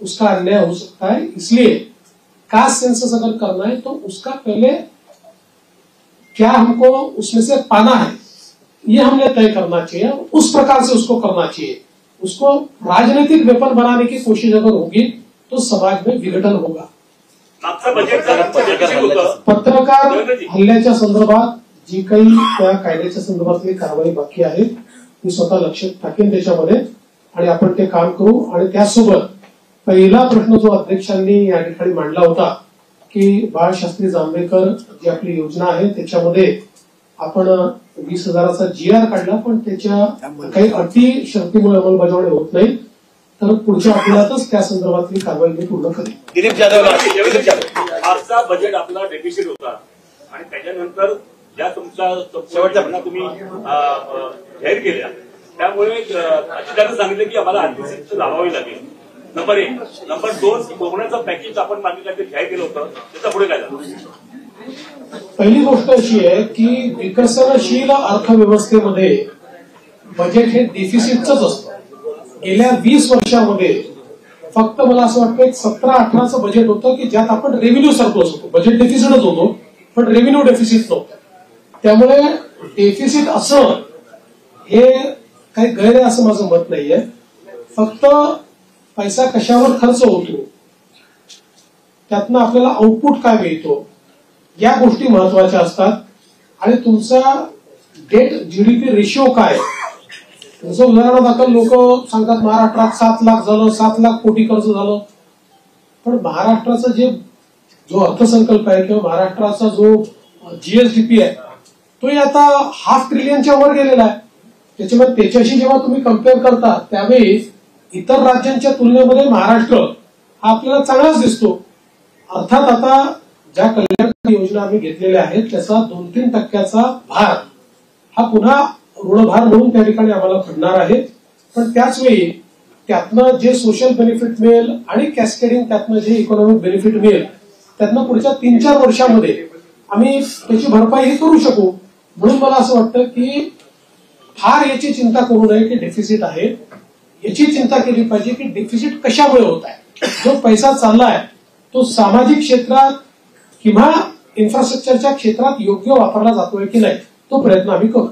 उसका अन्याय हो सकता है। इसलिए कास्ट सेंसस अगर करना है तो उसका पहले क्या हमको उसमें से पाना है ये हमने तय करना चाहिए, उस प्रकार से उसको करना चाहिए। उसको राजनीतिक वेपन बनाने की कोशिश अगर होगी तो समाज में विघटन होगा। पत्रकार हल्ल्याच्या संदर्भात जी काही त्या कायद्याच्या संदर्भातली कारवाई बाकी आहे ती स्वतः लक्ष टाकेन त्याच्यामध्ये आणि आपण ते काम करू। आणि त्यासोबत पहिला प्रश्न जो अध्यक्षांनी या ठिकाणी मांडला होता की बाळशास्त्री जांभेकर जी आपली योजना आहे त्याच्यामध्ये आपण 20,000चा GR काढला, पण त्याच्या काही अटी शर्तीमुळे अंमलबजावणी होत नाही, तर पुढच्या आठवड्यातच त्या संदर्भातली कारवाई मी पूर्ण करेन। दिलीप जाधव, आजचा बजेट आपला डेफिसिट होता आणि त्याच्यानंतर ज्या तुमच्या शेवटच्या तुम्ही जाहीर केल्या त्यामुळे अधिकाऱ्यांनी सांगितलं की आम्हाला आर्थिक शिस्त लावावी लागेल। नंबर 1. नंबर 2, कोरोनाचं पॅकेज आपण मागे काहीतरी जाहीर केलं होतं, त्याचा पुढे काय झालं? पहिली गोष्ट अशी आहे की विकसनशील अर्थव्यवस्थेमध्ये बजेट हे डेफिसिटच असतं। गेल्या 20 वर्षामध्ये फक्त मला असं वाटतं 17-18चं बजेट होतं की ज्यात आपण रेव्हेन्यू सरप्लस होतो, बजेट डेफिसिटच होतो पण रेव्हेन्यू डेफिसिट नव्हतं। त्यामुळे डेफिसिट असं हे काही गैर आहे असं माझं मत नाहीये। फक्त पैसा कशावर खर्च होतो त्यातनं आपल्याला आउटपुट काय मिळतो या गोष्टी महत्वाच्या असतात। आणि तुमचा डेट जीडीपी रेशिओ काय, जसं उदाहरणादाखल लोक सांगतात महाराष्ट्रात 7 लाख झालं, 7 लाख कोटी कर्ज झालं, पण महाराष्ट्राचा जो अर्थसंकल्प आहे किंवा महाराष्ट्राचा जो जीएसडीपी आहे तो आता 500 ट्रिलियनच्या वर गेलेला आहे। त्याच्यामुळे त्याच्याशी जेव्हा तुम्ही कम्पेअर करता त्यावेळी इतर राज्यांच्या तुलनेमध्ये महाराष्ट्र हा आपल्याला चांगलाच दिसतो। अर्थात आता ज्या कल्याणकारी योजना आम्ही घेतलेल्या आहेत त्याचा 2-3% भार हा पुन्हा ऋणभार म्हणून त्या ठिकाणी आम्हाला पडणार आहे, पण त्याच वेळी त्यातनं जे सोशल बेनिफिट मिळेल आणि कॅस्केडिंग त्यातनं जे इकॉनॉमिक बेनिफिट मिळेल त्यातनं पुढच्या 3-4 वर्षामध्ये आम्ही त्याची भरपाई करू शकू। म्हणून मला असं वाटतं की फार याची चिंता करू नये की डेफिसिट आहे, याची चिंता केली पाहिजे की डेफिसिट कशामुळे होत आहे। जो पैसा चाललाय तो सामाजिक क्षेत्रात किंवा इन्फ्रास्ट्रक्चरच्या क्षेत्रात योग्य वापरला जातोय की नाही तो प्रयत्न आम्ही करू।